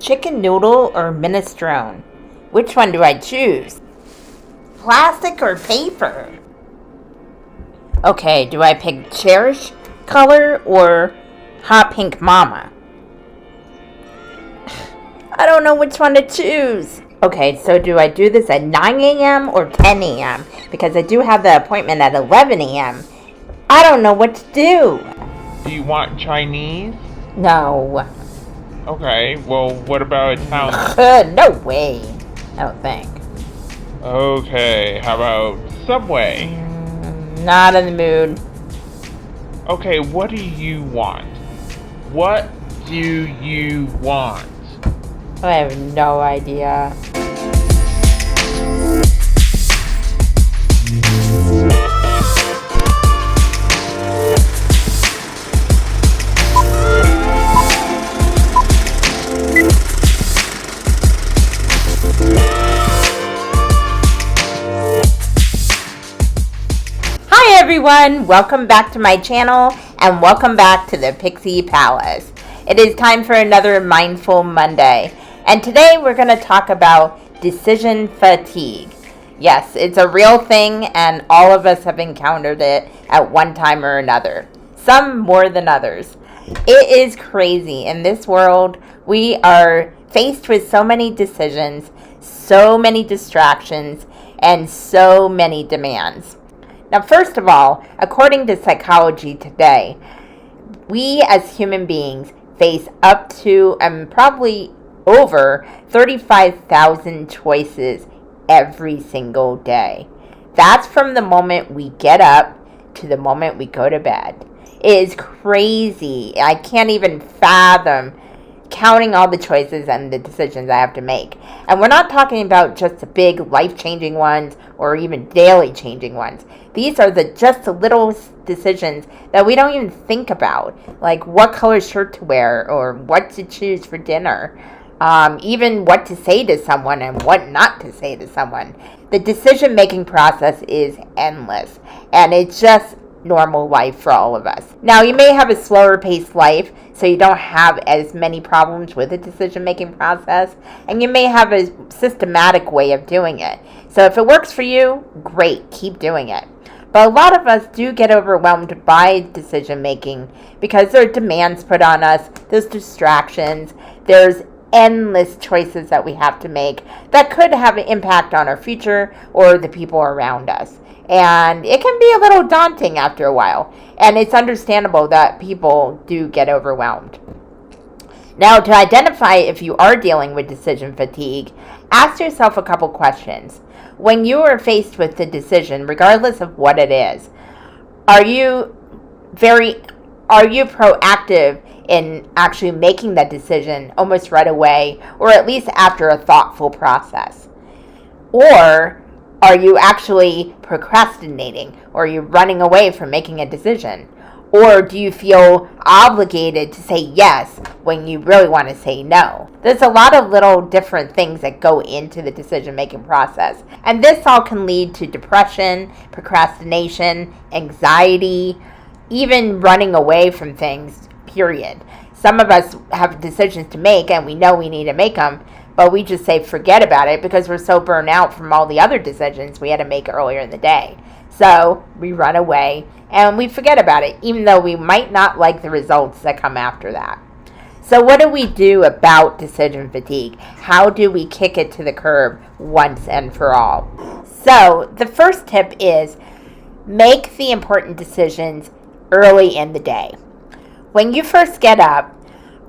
Chicken noodle or minestrone? Which one do I choose? Plastic or paper? Okay, do I pick cherish color or hot pink mama? I don't know which one to choose. Okay, so do I do this at 9 a.m. or 10 a.m.? Because I do have the appointment at 11 a.m. I don't know what to do. Do you want Chinese? No. Okay, well, what about Italian? No way. I don't think. Okay, how about Subway? Not in the mood. Okay, what do you want? What do you want? I have no idea. Hi everyone, welcome back to my channel and welcome back to the Pixie Palace. It is time for another Mindful Monday, and today we're going to talk about decision fatigue. Yes, it's a real thing and all of us have encountered it at one time or another, some more than others. It is crazy. In this world, we are faced with so many decisions, so many distractions, and so many demands. Now, first of all, according to Psychology Today, we as human beings face up to and probably over 35,000 choices every single day. That's from the moment we get up to the moment we go to bed. It is crazy. I can't even fathom counting all the choices and the decisions I have to make. And we're not talking about just the big life-changing ones or even daily changing ones. These are just the little decisions that we don't even think about, like what color shirt to wear or what to choose for dinner, even what to say to someone and what not to say to someone. The decision-making process is endless, and it's just normal life for all of us. Now, you may have a slower paced life, so you don't have as many problems with the decision-making process, and you may have a systematic way of doing it. So if it works for you, great, keep doing it. But a lot of us do get overwhelmed by decision-making because there are demands put on us, there's distractions, there's endless choices that we have to make that could have an impact on our future or the people around us. And it can be a little daunting after a while. And it's understandable that people do get overwhelmed. Now, to identify if you are dealing with decision fatigue, ask yourself a couple questions. When you are faced with the decision, regardless of what it is, are you proactive in actually making that decision almost right away, or at least after a thoughtful process? Or are you actually procrastinating, or are you running away from making a decision? Or do you feel obligated to say yes when you really want to say no? There's a lot of little different things that go into the decision-making process. And this all can lead to depression, procrastination, anxiety, even running away from things, period. Some of us have decisions to make and we know we need to make them, but we just say forget about it because we're so burnt out from all the other decisions we had to make earlier in the day. So we run away and we forget about it, even though we might not like the results that come after that. So what do we do about decision fatigue? How do we kick it to the curb once and for all? So the first tip is make the important decisions early in the day. When you first get up,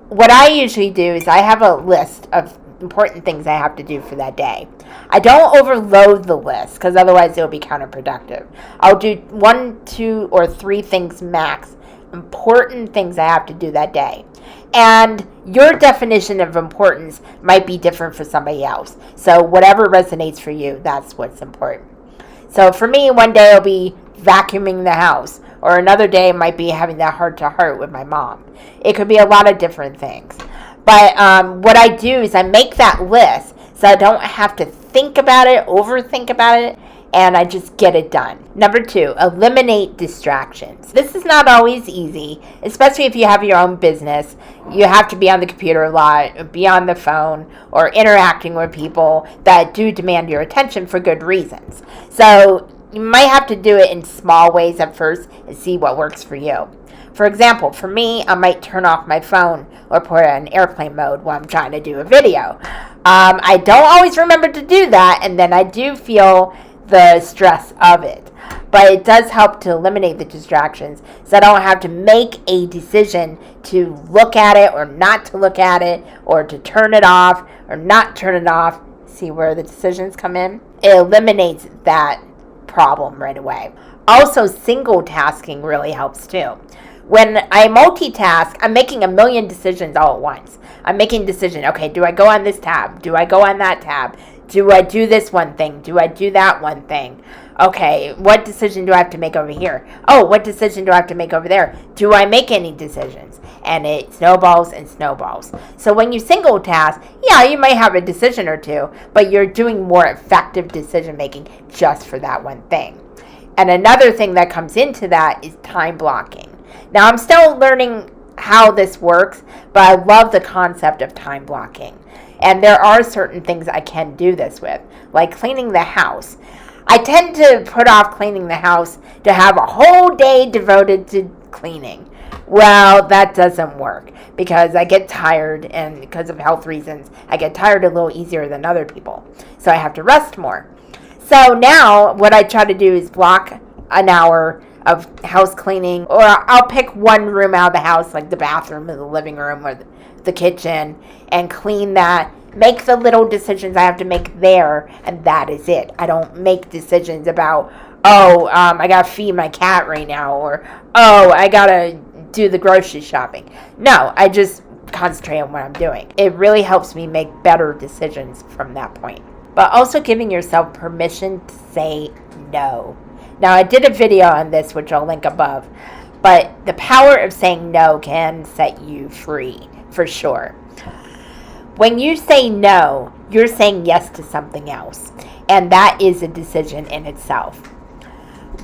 what I usually do is I have a list of important things I have to do for that day. I don't overload the list because otherwise it'll be counterproductive. I'll do 1, 2, or 3 things max, important things I have to do that day. And your definition of importance might be different for somebody else. So whatever resonates for you, that's what's important. So for me, one day it'll be vacuuming the house, or another day it might be having that heart-to-heart with my mom. It could be a lot of different things. But what I do is I make that list so I don't have to think about it, overthink about it, and I just get it done. Number 2, eliminate distractions. This is not always easy, especially if you have your own business. You have to be on the computer a lot, be on the phone, or interacting with people that do demand your attention for good reasons. So you might have to do it in small ways at first and see what works for you. For example, for me, I might turn off my phone or put it in airplane mode while I'm trying to do a video. I don't always remember to do that, and then I do feel the stress of it. But it does help to eliminate the distractions so I don't have to make a decision to look at it or not to look at it, or to turn it off or not turn it off. See where the decisions come in? It eliminates that problem right away. Also, single tasking really helps too. When I multitask, I'm making a million decisions all at once. I'm making decisions. Okay, do I go on this tab? Do I go on that tab? Do I do this one thing? Do I do that one thing? Okay, what decision do I have to make over here? Oh, what decision do I have to make over there? Do I make any decisions? And it snowballs and snowballs. So when you single task, yeah, you might have a decision or two, but you're doing more effective decision making just for that one thing. And another thing that comes into that is time blocking. Now, I'm still learning how this works, but I love the concept of time blocking. And there are certain things I can do this with, like cleaning the house. I tend to put off cleaning the house to have a whole day devoted to cleaning. Well, that doesn't work because I get tired, and because of health reasons, I get tired a little easier than other people. So I have to rest more. So now what I try to do is block an hour of house cleaning, or I'll pick one room out of the house, like the bathroom or the living room or the kitchen, and clean that. Make the little decisions I have to make there, and that is it. I don't make decisions about, I gotta feed my cat right now, or I gotta do the grocery shopping. No, I just concentrate on what I'm doing. It really helps me make better decisions from that point. But also giving yourself permission to say no. Now, I did a video on this, which I'll link above, but the power of saying no can set you free, for sure. When you say no, you're saying yes to something else, and that is a decision in itself.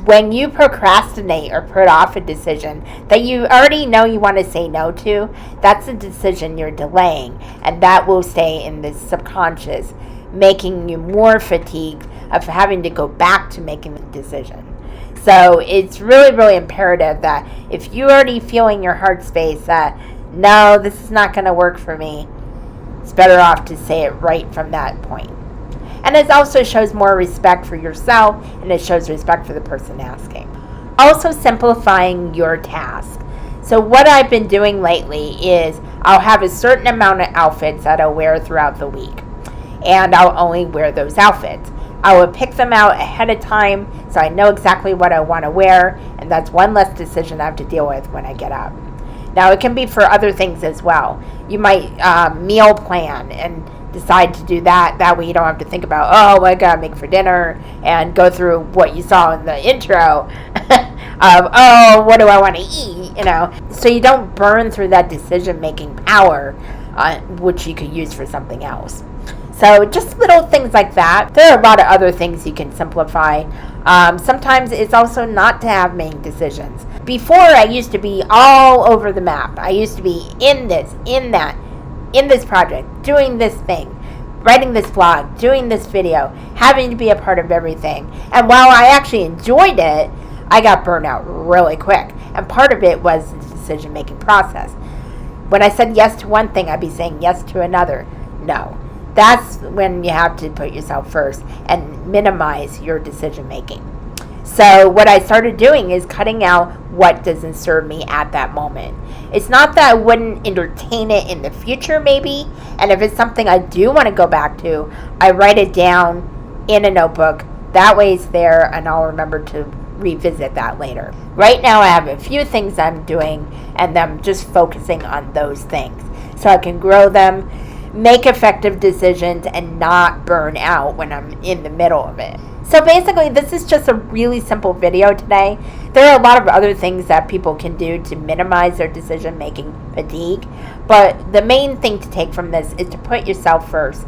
When you procrastinate or put off a decision that you already know you want to say no to, that's a decision you're delaying, and that will stay in the subconscious, making you more fatigued of having to go back to making the decision. So it's really, really imperative that if you already feel in your heart space that, no, this is not going to work for me, it's better off to say it right from that point. And it also shows more respect for yourself, and it shows respect for the person asking. Also, simplifying your task. So what I've been doing lately is I'll have a certain amount of outfits that I'll wear throughout the week, and I'll only wear those outfits. I will pick them out ahead of time so I know exactly what I want to wear, and that's one less decision I have to deal with when I get up. Now, it can be for other things as well. You might meal plan and decide to do that. That way you don't have to think about, what I got to make for dinner, and go through what you saw in the intro of, what do I want to eat, So you don't burn through that decision-making power, which you could use for something else. So just little things like that. There are a lot of other things you can simplify. Sometimes it's also not to have main decisions. Before, I used to be all over the map. I used to be in this, in that, in this project, doing this thing, writing this blog, doing this video, having to be a part of everything. And while I actually enjoyed it, I got burned out really quick. And part of it was the decision-making process. When I said yes to one thing, I'd be saying yes to another. No. That's when you have to put yourself first and minimize your decision making. So what I started doing is cutting out what doesn't serve me at that moment. It's not that I wouldn't entertain it in the future maybe, and if it's something I do want to go back to, I write it down in a notebook. That way it's there, and I'll remember to revisit that later. Right now I have a few things I'm doing, and I'm just focusing on those things so I can grow them, make effective decisions, and not burn out when I'm in the middle of it. So basically, this is just a really simple video today. There are a lot of other things that people can do to minimize their decision-making fatigue, but the main thing to take from this is to put yourself first.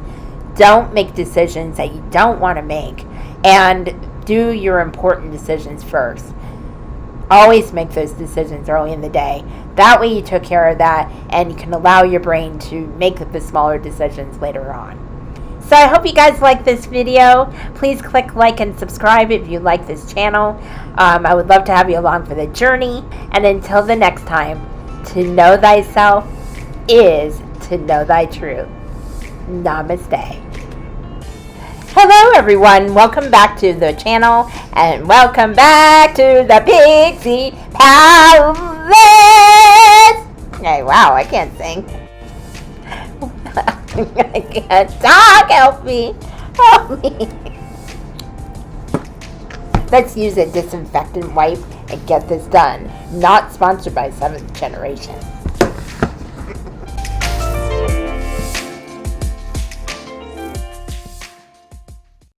Don't make decisions that you don't want to make, and Do your important decisions first. Always make those decisions early in the day. That way you took care of that, and you can allow your brain to make the smaller decisions later on. So I hope you guys like this video. Please click like and subscribe if you like this channel. I would love to have you along for the journey. And until the next time, to know thyself is to know thy truth. Namaste. Hello everyone, welcome back to the channel, and welcome back to the Pixie Palace. Hey, wow, I can't sing. I can't talk, help me. Let's use a disinfectant wipe and get this done. Not sponsored by 7th Generation.